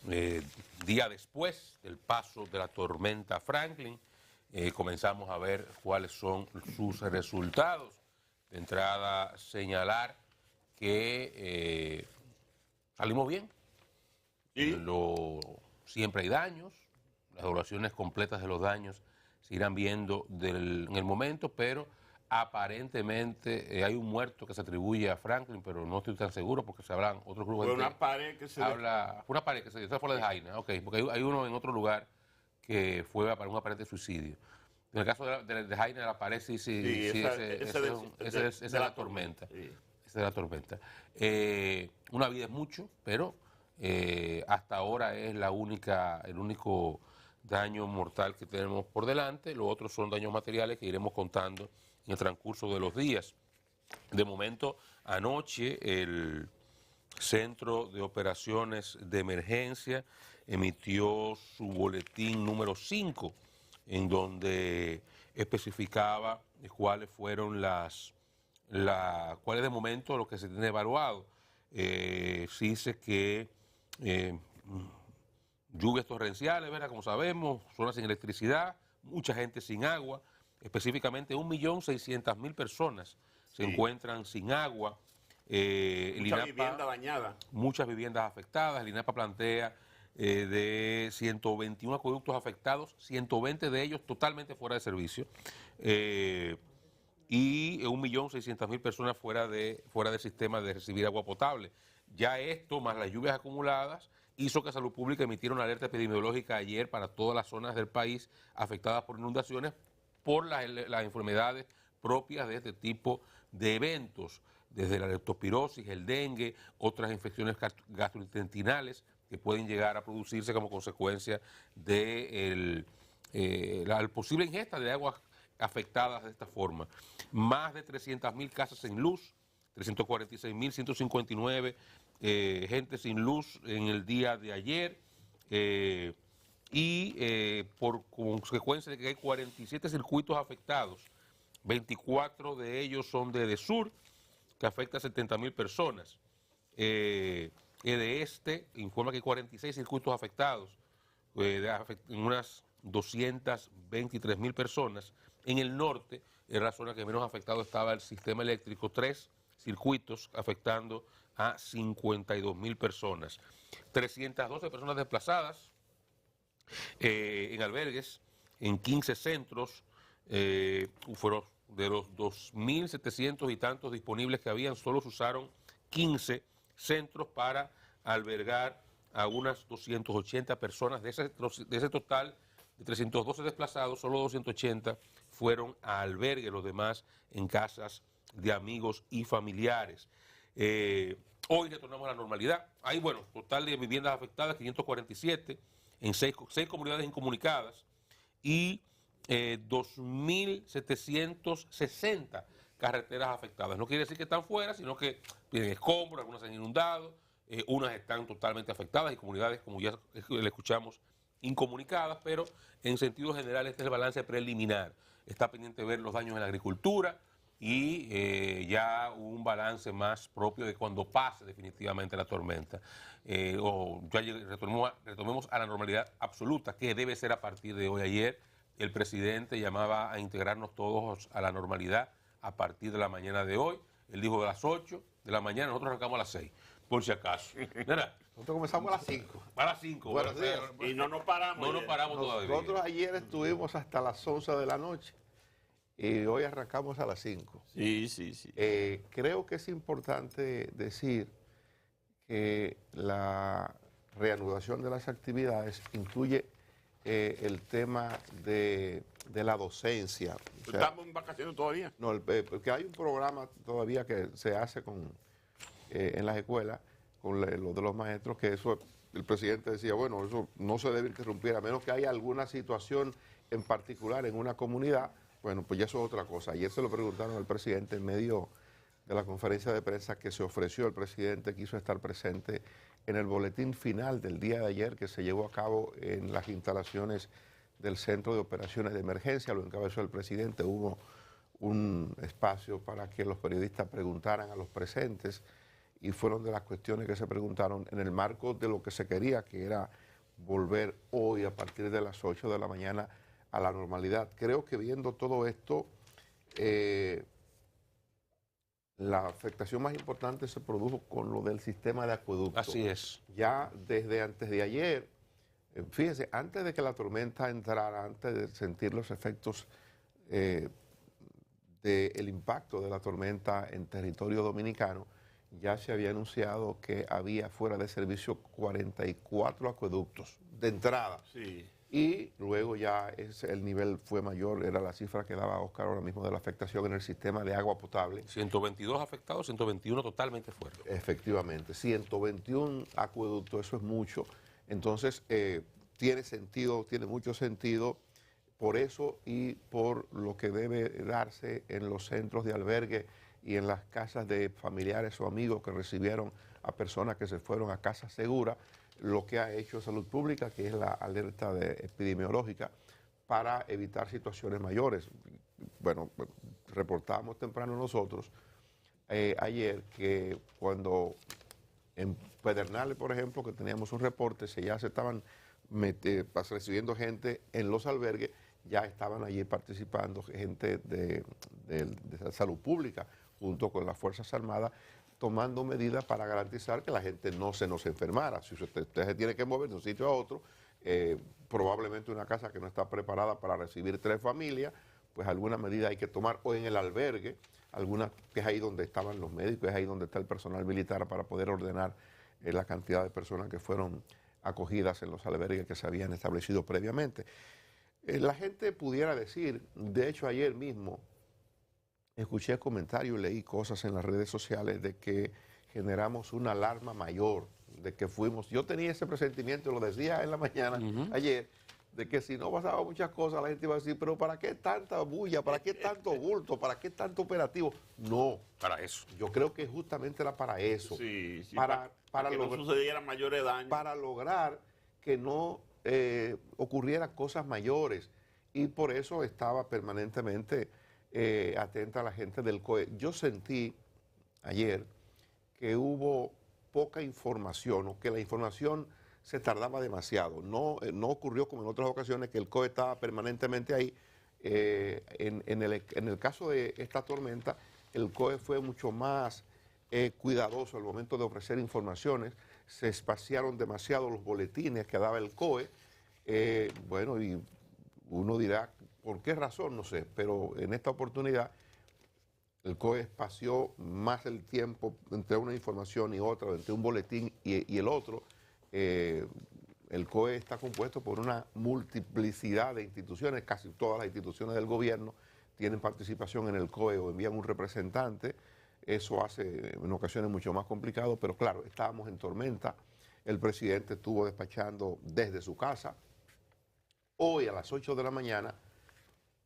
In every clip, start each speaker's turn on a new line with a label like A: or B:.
A: día después del paso de la tormenta Franklin, comenzamos a ver cuáles son sus resultados. De entrada, señalar que salimos bien.
B: ¿Y?
A: Siempre hay daños, las evaluaciones completas de los daños se irán viendo en el momento, pero aparentemente hay un muerto que se atribuye a Franklin, pero no estoy tan seguro porque se hablan otros grupos.
B: Fue una pared que se
A: una pared que se esa fue la de Jaina, ok, porque hay uno en otro lugar que fue para un aparente suicidio. En el caso de Jaina, la pared sí, ese es la tormenta.
B: Sí.
A: Esa es la tormenta. Una vida es mucho, pero hasta ahora es el único daño mortal que tenemos por delante. Los otros son daños materiales que iremos contando en el transcurso de los días. De momento, anoche el Centro de Operaciones de Emergencia emitió su boletín número 5, en donde especificaba cuáles fueron cuál es de momento lo que se tiene evaluado. Se dice que lluvias torrenciales, ¿verdad? Como sabemos, zonas sin electricidad, mucha gente sin agua, específicamente 1.600.000 personas se encuentran sin agua.
B: Mucha vivienda dañada.
A: Muchas viviendas afectadas. El INAPA plantea de 121 acueductos afectados, 120 de ellos totalmente fuera de servicio. Y 1.600.000 personas fuera del sistema de recibir agua potable. Ya esto, más las lluvias acumuladas, hizo que Salud Pública emitiera una alerta epidemiológica ayer para todas las zonas del país afectadas por inundaciones por las enfermedades propias de este tipo de eventos, desde la leptospirosis, el dengue, otras infecciones gastrointestinales que pueden llegar a producirse como consecuencia de la posible ingesta de aguas afectadas de esta forma. Más de 300.000 casas sin luz, 346.159 gente sin luz en el día de ayer, por consecuencia de que hay 47 circuitos afectados, 24 de ellos son de EDESUR, que afecta a 70.000 personas. EDESTE informa que hay 46 circuitos afectados, en unas 223.000 personas. En el norte, era la zona que menos afectado estaba el sistema eléctrico, 3 circuitos afectando a 52.000 personas. 312 personas desplazadas en albergues, en 15 centros, fueron de los 2.700 y tantos disponibles que habían, solo se usaron 15 centros para albergar a unas 280 personas. De ese total de 312 desplazados, solo 280 fueron a albergue, los demás en casas de amigos y familiares. Hoy retornamos a la normalidad. Hay, total de viviendas afectadas, 547, en 6 comunidades incomunicadas y 2.760 carreteras afectadas. No quiere decir que están fuera, sino que tienen escombros, algunas se han inundado, unas están totalmente afectadas y comunidades, como ya le escuchamos, incomunicadas, pero en sentido general este es el balance preliminar. Está pendiente de ver los daños en la agricultura y ya un balance más propio de cuando pase definitivamente la tormenta. O ya retomemos a la normalidad absoluta, que debe ser a partir de hoy. Ayer el presidente llamaba a integrarnos todos a la normalidad a partir de la mañana de hoy. Él dijo de las 8 de la mañana, nosotros arrancamos a las 6, por si acaso. Mira,
C: nosotros comenzamos a las 5.
A: A las 5.
C: Buenos días.
B: Y no nos paramos.
A: No nos paramos todavía.
C: Nosotros ayer estuvimos hasta las 11 de la noche y hoy arrancamos a las 5.
B: Sí.
C: Creo que es importante decir que la reanudación de las actividades incluye el tema de la docencia. O sea,
B: ¿estamos en vacaciones todavía?
C: No, porque hay un programa todavía que se hace en las escuelas con lo de los maestros, que eso el presidente decía, bueno, eso no se debe interrumpir, a menos que haya alguna situación en particular en una comunidad. Bueno, pues ya eso es otra cosa. Ayer se lo preguntaron al presidente en medio de la conferencia de prensa que se ofreció. El presidente quiso estar presente en el boletín final del día de ayer que se llevó a cabo en las instalaciones del Centro de Operaciones de Emergencia. Lo encabezó el presidente. Hubo un espacio para que los periodistas preguntaran a los presentes y fueron de las cuestiones que se preguntaron en el marco de lo que se quería, que era volver hoy a partir de las 8 de la mañana a la normalidad. Creo que viendo todo esto, la afectación más importante se produjo con lo del sistema de acueducto.
A: Así es.
C: Ya desde antes de ayer, fíjense, antes de que la tormenta entrara, antes de sentir los efectos del impacto de la tormenta en territorio dominicano, ya se había anunciado que había fuera de servicio 44 acueductos de entrada.
B: Sí.
C: Y luego ya el nivel fue mayor, era la cifra que daba Oscar ahora mismo de la afectación en el sistema de agua potable.
A: 122 afectados, 121 totalmente fuera.
C: Efectivamente, 121 acueductos, eso es mucho. Entonces, tiene sentido, tiene mucho sentido por eso y por lo que debe darse en los centros de albergue y en las casas de familiares o amigos que recibieron a personas que se fueron a casa segura, lo que ha hecho Salud Pública, que es la alerta epidemiológica, para evitar situaciones mayores. Bueno, reportábamos temprano nosotros ayer que cuando en Pedernales, por ejemplo, que teníamos un reporte, ya se estaban recibiendo gente en los albergues, ya estaban allí participando gente de Salud Pública, junto con las Fuerzas Armadas, tomando medidas para garantizar que la gente no se nos enfermara. Si usted se tiene que mover de un sitio a otro, probablemente una casa que no está preparada para recibir 3 familias, pues alguna medida hay que tomar, o en el albergue, alguna que es ahí donde estaban los médicos, es ahí donde está el personal militar para poder ordenar la cantidad de personas que fueron acogidas en los albergues que se habían establecido previamente. La gente pudiera decir, de hecho ayer mismo, escuché comentarios, leí cosas en las redes sociales de que generamos una alarma mayor, de que fuimos, yo tenía ese presentimiento, lo decía en la mañana, ayer, de que si no pasaban muchas cosas la gente iba a decir, pero ¿para qué tanta bulla? ¿Para qué tanto bulto? ¿Para qué tanto operativo? No.
A: Para eso.
C: Yo creo que justamente era para eso.
B: Sí, sí,
C: para
B: que no sucedieran mayores daños.
C: Para lograr que no ocurrieran cosas mayores. Y por eso estaba permanentemente atenta a la gente del COE. Yo sentí ayer que hubo poca información o que la información se tardaba demasiado. No ocurrió como en otras ocasiones que el COE estaba permanentemente ahí. En el caso de esta tormenta, el COE fue mucho más cuidadoso al momento de ofrecer informaciones. Se espaciaron demasiado los boletines que daba el COE. Bueno, y uno dirá, ¿por qué razón? No sé, pero en esta oportunidad el COE espació más el tiempo entre una información y otra, entre un boletín y el otro. El COE está compuesto por una multiplicidad de instituciones, casi todas las instituciones del gobierno tienen participación en el COE o envían un representante. Eso hace en ocasiones mucho más complicado, pero claro, estábamos en tormenta. El presidente estuvo despachando desde su casa. Hoy a las 8 de la mañana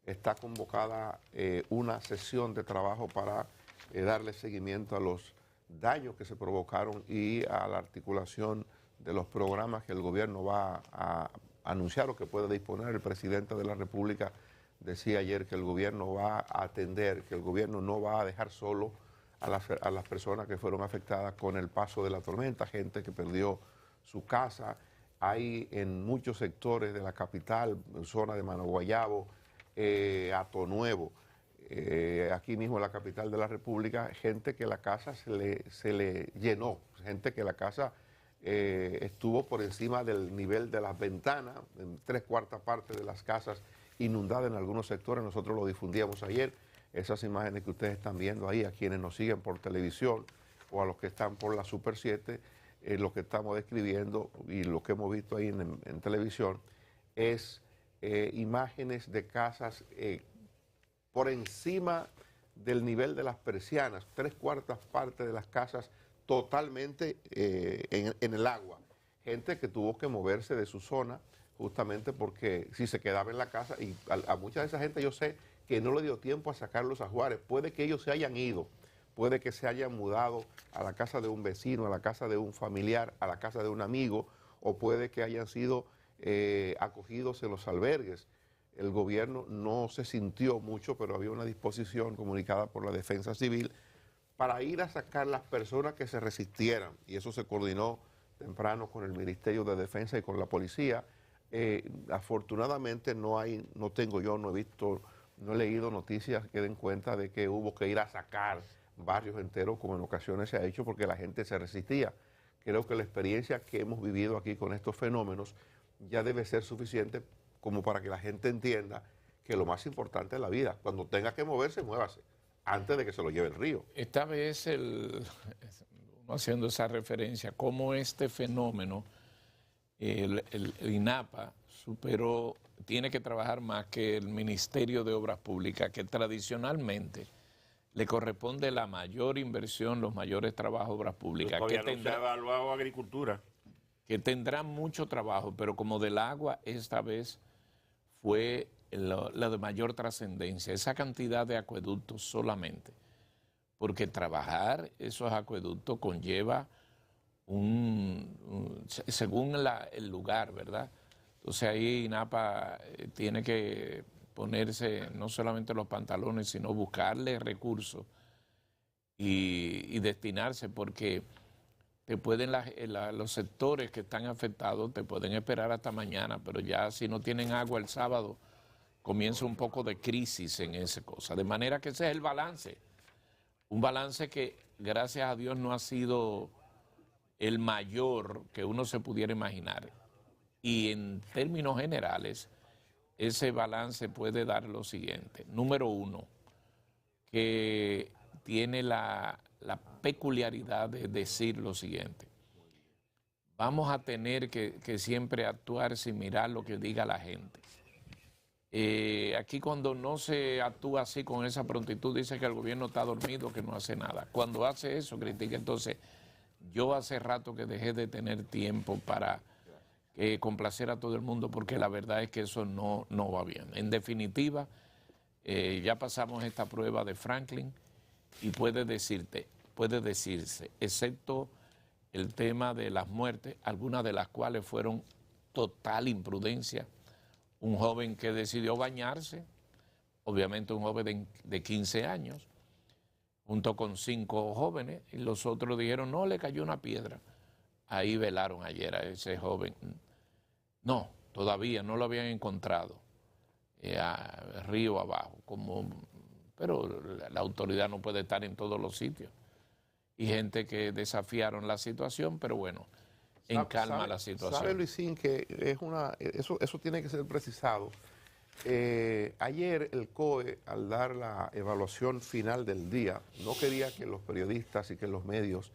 C: está convocada una sesión de trabajo para darle seguimiento a los daños que se provocaron y a la articulación de los programas que el gobierno va a anunciar o que puede disponer. El presidente de la República decía ayer que el gobierno va a atender, que el gobierno no va a dejar solo a las personas que fueron afectadas con el paso de la tormenta, gente que perdió su casa. Hay en muchos sectores de la capital, en zona de Manoguayabo, Hato Nuevo, aquí mismo en la capital de la República, gente que la casa se le llenó, gente que la casa estuvo por encima del nivel de las ventanas, en 3/4 partes de las casas inundadas en algunos sectores. Nosotros lo difundíamos ayer, esas imágenes que ustedes están viendo ahí, a quienes nos siguen por televisión o a los que están por la Super 7, lo que estamos describiendo y lo que hemos visto ahí en televisión es imágenes de casas por encima del nivel de las persianas, 3/4 partes de las casas totalmente en el agua. Gente que tuvo que moverse de su zona justamente porque si se quedaba en la casa, y a mucha de esa gente yo sé que no le dio tiempo a sacar los ajuares, puede que ellos se hayan ido, puede que se hayan mudado a la casa de un vecino, a la casa de un familiar, a la casa de un amigo, o puede que hayan sido acogidos en los albergues. El gobierno no se sintió mucho, pero había una disposición comunicada por la Defensa Civil para ir a sacar las personas que se resistieran, y eso se coordinó temprano con el Ministerio de Defensa y con la policía. Afortunadamente no he visto, no he leído noticias que den cuenta de que hubo que ir a sacar barrios enteros, como en ocasiones se ha hecho, porque la gente se resistía. Creo que la experiencia que hemos vivido aquí con estos fenómenos ya debe ser suficiente como para que la gente entienda que lo más importante es la vida. Cuando tenga que moverse, muévase, antes de que se lo lleve el río.
D: Esta vez, haciendo esa referencia, cómo este fenómeno, el INAPA tiene que trabajar más que el Ministerio de Obras Públicas, que tradicionalmente le corresponde la mayor inversión, los mayores trabajos de obras públicas.
B: Que no se ha evaluado agricultura.
D: Que tendrán mucho trabajo, pero como del agua, esta vez fue la de mayor trascendencia, esa cantidad de acueductos solamente, porque trabajar esos acueductos conlleva según el lugar, ¿verdad? Entonces ahí INAPA tiene que ponerse no solamente los pantalones, sino buscarle recursos y destinarse, porque te pueden los sectores que están afectados te pueden esperar hasta mañana, pero ya si no tienen agua el sábado, comienza un poco de crisis en esa cosa. De manera que ese es el balance. Un balance que, gracias a Dios, no ha sido el mayor que uno se pudiera imaginar. Y en términos generales, ese balance puede dar lo siguiente. Número uno, que tiene la peculiaridad de decir lo siguiente: vamos a tener que siempre actuar sin mirar lo que diga la gente. Aquí cuando no se actúa así con esa prontitud, dice que el gobierno está dormido, que no hace nada. Cuando hace eso, critica. Entonces, yo hace rato que dejé de tener tiempo para complacer a todo el mundo, porque la verdad es que eso no va bien. En definitiva, ya pasamos esta prueba de Franklin y puede decirse, excepto el tema de las muertes, algunas de las cuales fueron total imprudencia. Un joven que decidió bañarse, obviamente un joven de 15 años, junto con 5 jóvenes, y los otros dijeron, no, le cayó una piedra. Ahí velaron ayer a ese joven. No, todavía no lo habían encontrado, río abajo, pero la autoridad no puede estar en todos los sitios. Y gente que desafiaron la situación, pero bueno, en calma la situación.
C: ¿Sabe, Luisín, que eso tiene que ser precisado? Ayer el COE, al dar la evaluación final del día, no quería que los periodistas y que los medios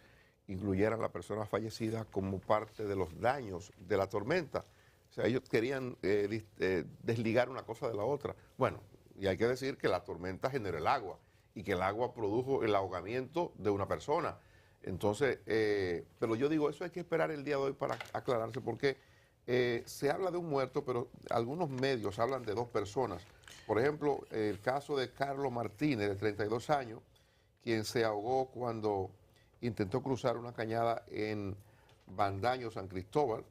C: incluyeran a la persona fallecida como parte de los daños de la tormenta. O sea, ellos querían desligar una cosa de la otra. Bueno, y hay que decir que la tormenta generó el agua y que el agua produjo el ahogamiento de una persona. Entonces, pero yo digo, eso hay que esperar el día de hoy para aclararse, porque se habla de un muerto, pero algunos medios hablan de 2 personas. Por ejemplo, el caso de Carlos Martínez, de 32 años, quien se ahogó cuando intentó cruzar una cañada en Bandaño, San Cristóbal,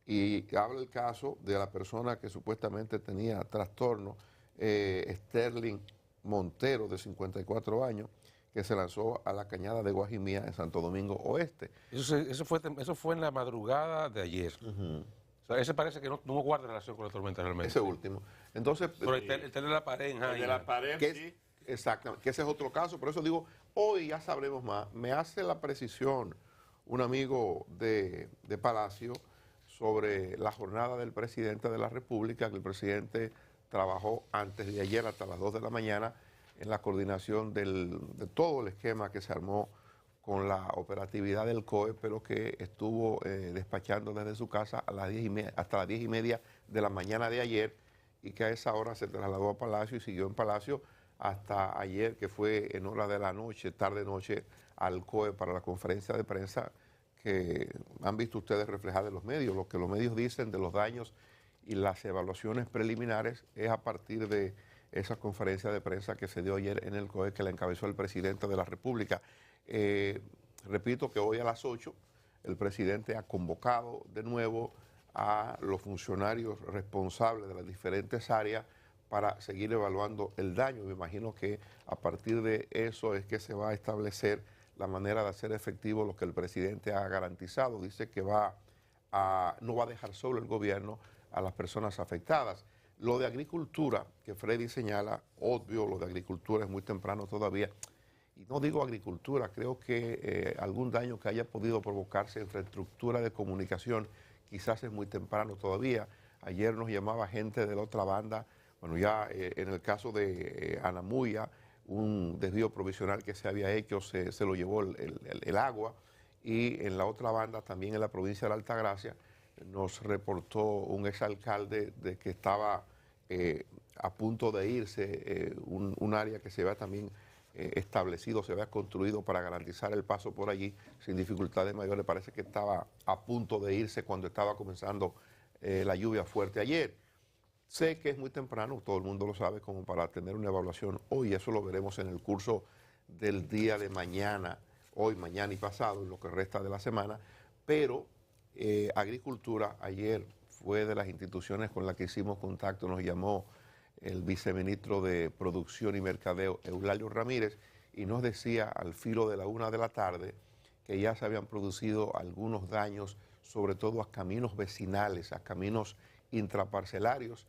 C: y habla el caso de la persona que supuestamente tenía trastorno, Sterling Montero, de 54 años, que se lanzó a la cañada de Guajimía en Santo Domingo Oeste.
A: Eso fue en la madrugada de ayer. O sea, ese parece que no guarda relación con la tormenta realmente.
C: Ese último. Entonces,
A: pero el de la pared en Jaina.
B: El de la pared, sí.
C: Exactamente, que ese es otro caso. Por eso digo, hoy ya sabremos más. Me hace la precisión un amigo de Palacio sobre la jornada del presidente de la República, que el presidente trabajó antes de ayer hasta las 2 de la mañana en la coordinación de todo el esquema que se armó con la operatividad del COE, pero que estuvo despachando desde su casa a las 10:30, hasta las 10:30 de la mañana de ayer, y que a esa hora se trasladó a Palacio y siguió en Palacio hasta ayer, que fue en hora de la noche, tarde-noche, al COE para la conferencia de prensa que han visto ustedes reflejada en los medios. Lo que los medios dicen de los daños y las evaluaciones preliminares es a partir de esa conferencia de prensa que se dio ayer en el COE, que la encabezó el presidente de la República. Repito que hoy a las 8 el presidente ha convocado de nuevo a los funcionarios responsables de las diferentes áreas para seguir evaluando el daño. Me imagino que a partir de eso es que se va a establecer la manera de hacer efectivo lo que el presidente ha garantizado. Dice que no va a dejar solo el gobierno a las personas afectadas. Lo de agricultura, que Freddy señala, obvio, lo de agricultura es muy temprano todavía. Y no digo agricultura, creo que algún daño que haya podido provocarse en infraestructura de comunicación quizás es muy temprano todavía. Ayer nos llamaba gente de la otra banda, bueno, ya en el caso de Anamuya, un desvío provisional que se había hecho, se lo llevó el agua, y en la otra banda, también en la provincia de la Altagracia, nos reportó un exalcalde de que estaba a punto de irse un área que se había también establecido, se había construido para garantizar el paso por allí sin dificultades mayores. Parece que estaba a punto de irse cuando estaba comenzando la lluvia fuerte ayer. Sé que es muy temprano, todo el mundo lo sabe, como para tener una evaluación hoy. Eso lo veremos en el curso del día de mañana, hoy, mañana y pasado, en lo que resta de la semana. Pero Agricultura ayer fue de las instituciones con las que hicimos contacto. Nos llamó el viceministro de Producción y Mercadeo, Eulalio Ramírez, y nos decía al filo de la 1 de la tarde que ya se habían producido algunos daños, sobre todo a caminos vecinales, a caminos intraparcelarios,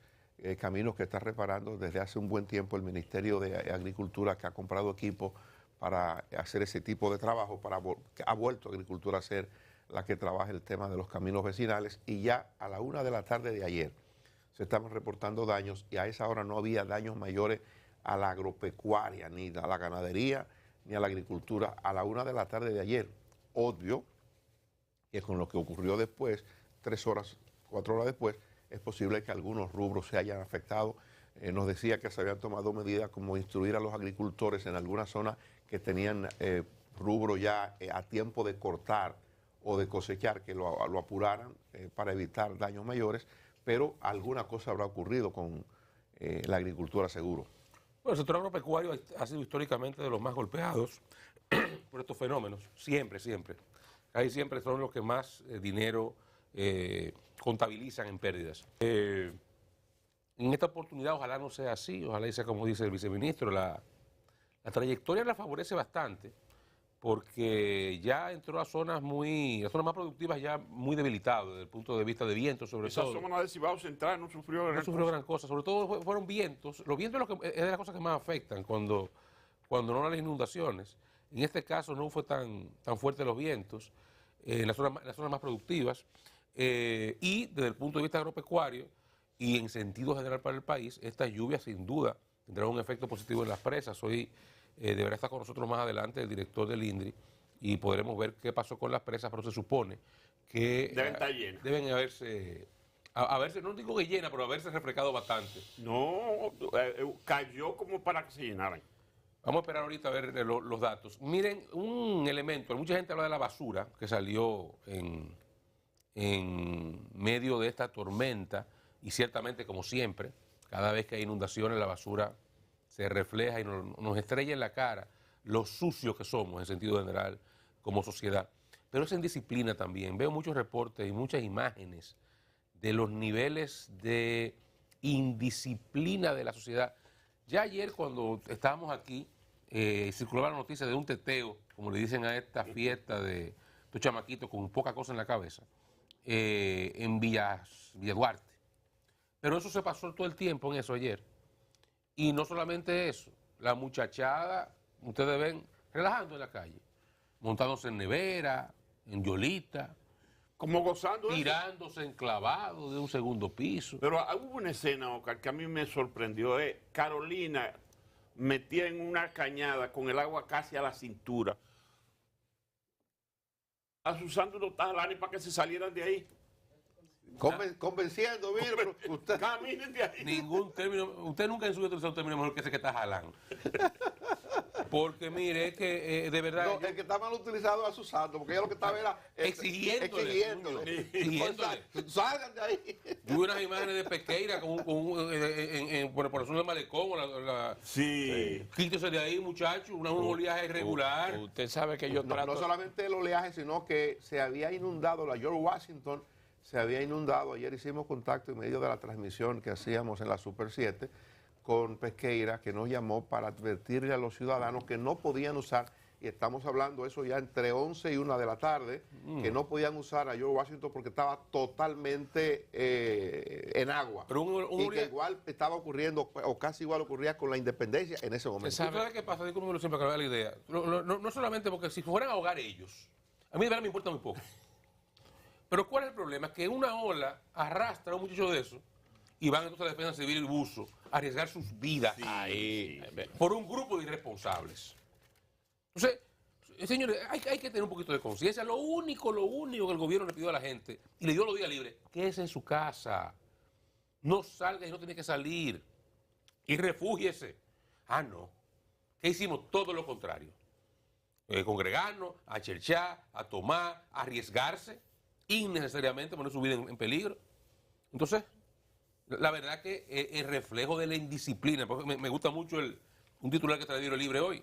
C: caminos que está reparando desde hace un buen tiempo el Ministerio de Agricultura, que ha comprado equipo para hacer ese tipo de trabajo, ha vuelto Agricultura a ser la que trabaja el tema de los caminos vecinales, y ya a la 1 de la tarde de ayer se estaban reportando daños, y a esa hora no había daños mayores a la agropecuaria, ni a la ganadería, ni a la agricultura. A la 1 de la tarde de ayer, obvio que con lo que ocurrió después, 3 horas, 4 horas después, es posible que algunos rubros se hayan afectado. Nos decía que se habían tomado medidas como instruir a los agricultores en algunas zonas que tenían rubro ya a tiempo de cortar o de cosechar, que lo apuraran para evitar daños mayores, pero alguna cosa habrá ocurrido con la agricultura, seguro.
A: Bueno, el sector agropecuario ha sido históricamente de los más golpeados por estos fenómenos, siempre. Ahí siempre son los que más dinero contabilizan en pérdidas. En esta oportunidad ojalá no sea así, ojalá sea como dice el viceministro, la trayectoria la favorece bastante, porque ya entró a las zonas más productivas ya muy debilitadas desde el punto de vista de viento, sobre todo.
B: Esa zona del Cibao Central no sufrió
A: gran cosa, sobre todo fueron vientos. Los vientos es de las cosas que más afectan cuando no hay inundaciones. En este caso no fue tan fuerte los vientos en las zonas más productivas, y desde el punto de vista agropecuario y en sentido general para el país, estas lluvias sin duda tendrán un efecto positivo en las presas. Hoy deberá estar con nosotros más adelante el director del INDRI y podremos ver qué pasó con las presas, pero se supone que
B: deben estar llenas.
A: Deben haberse, no digo que llenas, pero haberse refrescado bastante.
B: No, cayó como para que se llenaran.
A: Vamos a esperar ahorita a ver los datos. Miren, un elemento, mucha gente habla de la basura que salió en medio de esta tormenta, y ciertamente, como siempre, cada vez que hay inundaciones, la basura se refleja y nos estrella en la cara lo sucios que somos en sentido general como sociedad. Pero es en disciplina también. Veo muchos reportes y muchas imágenes de los niveles de indisciplina de la sociedad. Ya ayer, cuando estábamos aquí, circulaba la noticia de un teteo, como le dicen a esta fiesta de estos chamaquitos con poca cosa en la cabeza, en Villa Duarte. Pero eso se pasó todo el tiempo en eso ayer. Y no solamente eso, la muchachada, ustedes ven, relajando en la calle, montándose en nevera, en yolita,
B: como gozando,
A: tirándose enclavados de un segundo piso.
B: Pero hubo una escena, Oscar, que a mí me sorprendió. Carolina metía en una cañada con el agua casi a la cintura, asusando los talanes para que se salieran de ahí.
C: Convenciendo, mire, pero usted...
B: Caminen de ahí.
A: Ningún término, usted nunca en su vida utilizado un término mejor que ese que está jalando. Porque mire, es que de verdad...
C: No, el que está mal utilizado es Asusando, porque ella lo que estaba era...
A: Exigiéndole.
C: Salgan de ahí.
A: Yo vi unas imágenes de Pesqueira por el sur del malecón.
B: Sí.
A: Quítese de ahí, muchachos, un oleaje irregular.
D: Usted sabe que yo trato...
C: No solamente el oleaje, sino que se había inundado la George Washington. Se había inundado, ayer hicimos contacto en medio de la transmisión que hacíamos en la Super 7 con Pesqueira, que nos llamó para advertirle a los ciudadanos que no podían usar, y estamos hablando eso ya entre 11 y 1 de la tarde, que no podían usar a George Washington porque estaba totalmente en agua.
A: Pero
C: y que igual estaba ocurriendo, o casi igual ocurría con la independencia en ese momento.
A: ¿Sabes qué pasa? Discúlpeme siempre que me da la idea. No solamente porque si fueran a ahogar ellos, a mí de verdad me importa muy poco. Pero ¿cuál es el problema? Que una ola arrastra a un muchacho de eso y van entonces a la defensa civil y buzo a arriesgar sus vidas por un grupo de irresponsables. Entonces, señores, hay que tener un poquito de conciencia. Lo único que el gobierno le pidió a la gente y le dio los días libres, quédese en su casa. No salga y no tiene que salir. Y refúgiese. Ah, no. ¿Qué hicimos? Todo lo contrario. Congregarnos, a cherchar, a tomar, a arriesgarse, innecesariamente poner su vida en peligro. Entonces, la verdad que el reflejo de la indisciplina, porque me gusta mucho un titular que trae Libro Libre hoy.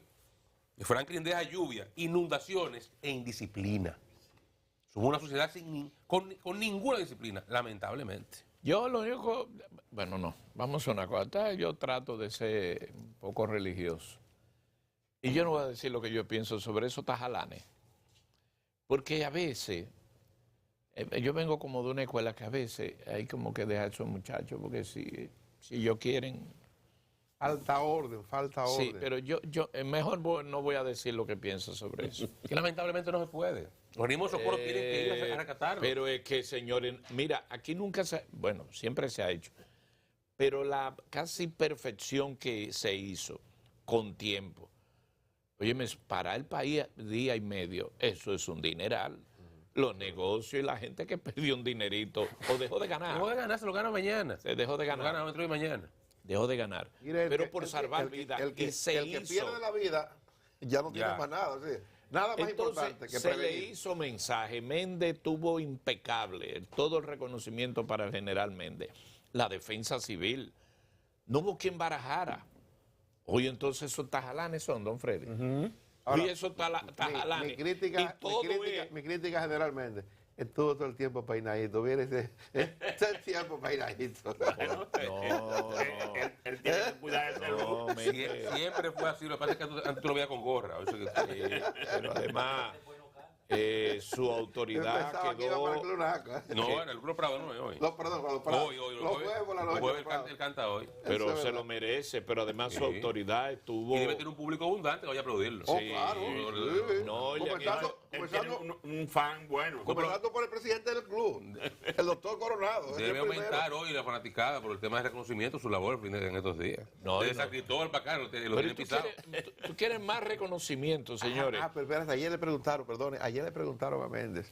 A: Franklin deja lluvia, inundaciones e indisciplina. Somos una sociedad con ninguna disciplina, lamentablemente.
D: Yo lo único, bueno, no, vamos a una cosa, yo trato de ser un poco religioso. Y yo no voy a decir lo que yo pienso sobre esos tajalanes. Porque a veces, yo vengo como de una escuela que a veces hay como que dejar a esos muchachos, porque si ellos quieren...
C: Falta orden.
D: Sí, pero yo mejor no voy a decir lo que pienso sobre eso.
A: Que lamentablemente no se puede. Los organismos de socorro tienen que ir a rescatarlo.
D: Pero es que, señores, mira, aquí nunca bueno, siempre se ha hecho, pero la casi perfección que se hizo con tiempo, oye, para el país día y medio, eso es un dineral. Los negocios y la gente que perdió un dinerito o dejó de ganar.
A: Dejó de ganar, se lo gana mañana.
D: Se dejó de ganar.
A: Se lo gana dentro de mañana.
D: Dejó de ganar.
C: Mire,
D: pero por salvar vidas.
C: El que
D: hizo.
C: pierde la vida ya no tiene más nada. ¿Sí? Nada más importante que
D: se
C: prevenir.
D: le hizo mensaje. Méndez tuvo impecable todo el reconocimiento para el general Méndez. La defensa civil. No hubo quien barajara. Oye, entonces esos tajalanes son, don Freddy.
C: Ahora,
D: y esos tajalanes.
C: Mi crítica generalmente. Estuvo todo el tiempo peinadito. Viene todo el tiempo peinadito.
D: No.
B: Él tiene que cuidar ese look.
A: Siempre fue así. Lo que pasa es que antes tú lo veías con gorra.
D: Pero además, su autoridad quedó...
A: No, en el Club Prado no es hoy.
C: No, perdón, los Prados.
A: Hoy.
C: Los jueves por la noche.
A: Los jueves él canta hoy.
D: Pero se lo merece, pero además su autoridad estuvo...
A: Y debe tener un público abundante que vaya a aplaudirlo.
C: Oh, claro. Sí.
D: No,
B: Él tiene un fan bueno.
C: Comenzando por el presidente del club, el doctor Coronado.
A: Debe aumentar hoy la fanaticada por el tema de reconocimiento de su labor en estos días. Desde San Cristóbal para acá lo tienen pisado.
D: Tú quieres más reconocimiento, señores.
C: Pero espérate, ayer le preguntaron a Méndez,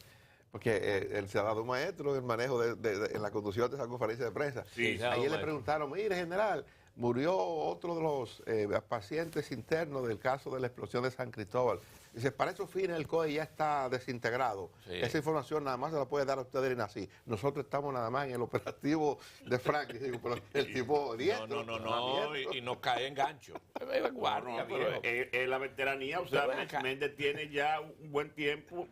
C: porque él se ha dado un maestro en el manejo en la conducción de esa conferencia de prensa.
B: Sí,
C: ayer le preguntaron, mire, general, murió otro de los pacientes internos del caso de la explosión de San Cristóbal. Dice, para esos fines el COE ya está desintegrado.
D: Sí.
C: Esa información nada más se la puede dar a ustedes en así. Nosotros estamos nada más en el operativo de Frank. Digo, pero el tipo
D: No, y nos cae en gancho. Guardia,
B: Es la veteranía, o sea, Méndez tiene ya un buen tiempo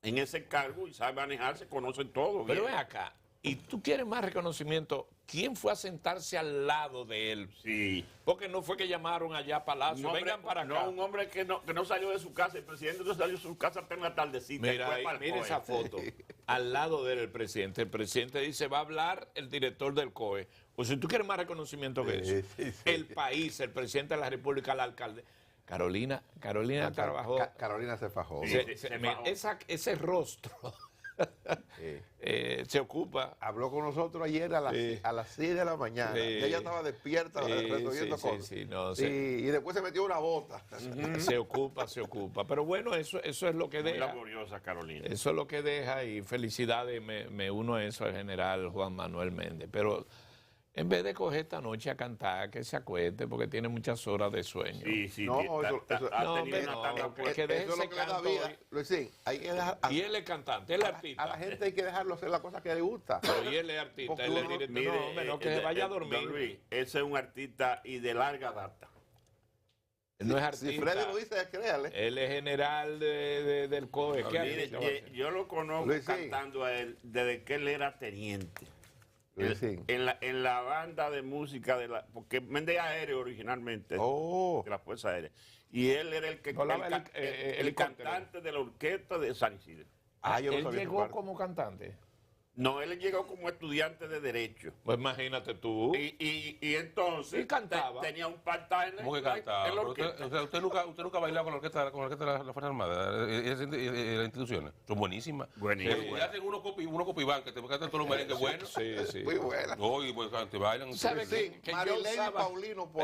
B: en ese cargo y sabe manejarse, conocen todo.
D: Pero
B: bien.
D: ven acá, y tú quieres más reconocimiento, ¿quién fue a sentarse al lado de él?
B: Sí.
D: Porque no fue que llamaron allá a Palacio, vengan para acá.
B: No, un hombre que no salió de su casa, el presidente no salió de su casa hasta una tardecita.
D: Mira, mira esa foto. Al lado de él el presidente dice, va a hablar el director del COE. Pues si tú quieres más reconocimiento que eso. El país, el presidente de la República, el alcalde. Carolina trabajó.
C: Carolina se fajó.
D: Ese rostro se ocupa.
C: Habló con nosotros ayer a las 6 de la mañana. Y ella estaba despierta resolviendo cosas. Y después se metió una bota.
D: Se ocupa. Pero bueno, eso es lo que deja.
B: Muy laboriosa, Carolina.
D: Eso es lo que deja y felicidades, me uno a eso al general Juan Manuel Méndez. Pero en vez de coger esta noche a cantar, que se acueste porque tiene muchas horas de sueño.
B: Sí.
C: No,
D: que deje
C: eso es lo que le da vida. Luisín, hay que dejar,
D: y él es cantante, él es artista.
C: a la gente hay que dejarlo hacer las cosas que le gusta.
D: Pero y él es artista,
C: Porque
D: él es
C: uno-
D: director.
B: Mire,
D: No, hombre, no, que se vaya a dormir.
B: Don Luis, ese es un artista y de larga data.
D: Él no es artista.
C: Si Freddy lo dice, créale.
D: Él es general del COE. ¿Qué
B: Mire,
D: artista va a ser?
B: yo lo conozco
C: Luis, sí.
B: cantando a él desde que él era teniente.
C: Sí.
B: En la banda de música porque Méndez Aéreo originalmente,
C: Oh.
B: de la Fuerza Aérea. Y él era el
D: Helicóptero.
B: cantante de la orquesta de San Isidro.
C: Yo no
D: Él
C: sabía esa
D: llegó
C: parte.
D: como cantante.
B: No, él llegó como estudiante de Derecho.
D: Pues imagínate tú.
B: Y entonces
D: Y cantaba.
B: tenía un part-time
A: ¿Cómo que
B: en la
A: cantaba? Pero
B: orquesta.
A: usted nunca ha bailado con la orquesta de la Fuerza Armada, las instituciones. Son buenísimas.
B: Buenísimas.
A: Y hacen unos copibán que te cantan todos los merengues buenos.
D: Sí, sí.
C: Muy buena.
A: Oye, pues te bailan.
D: ¿Sabes
C: Sí,
D: que yo
C: Marilyn y
D: usaba-
C: Paulino por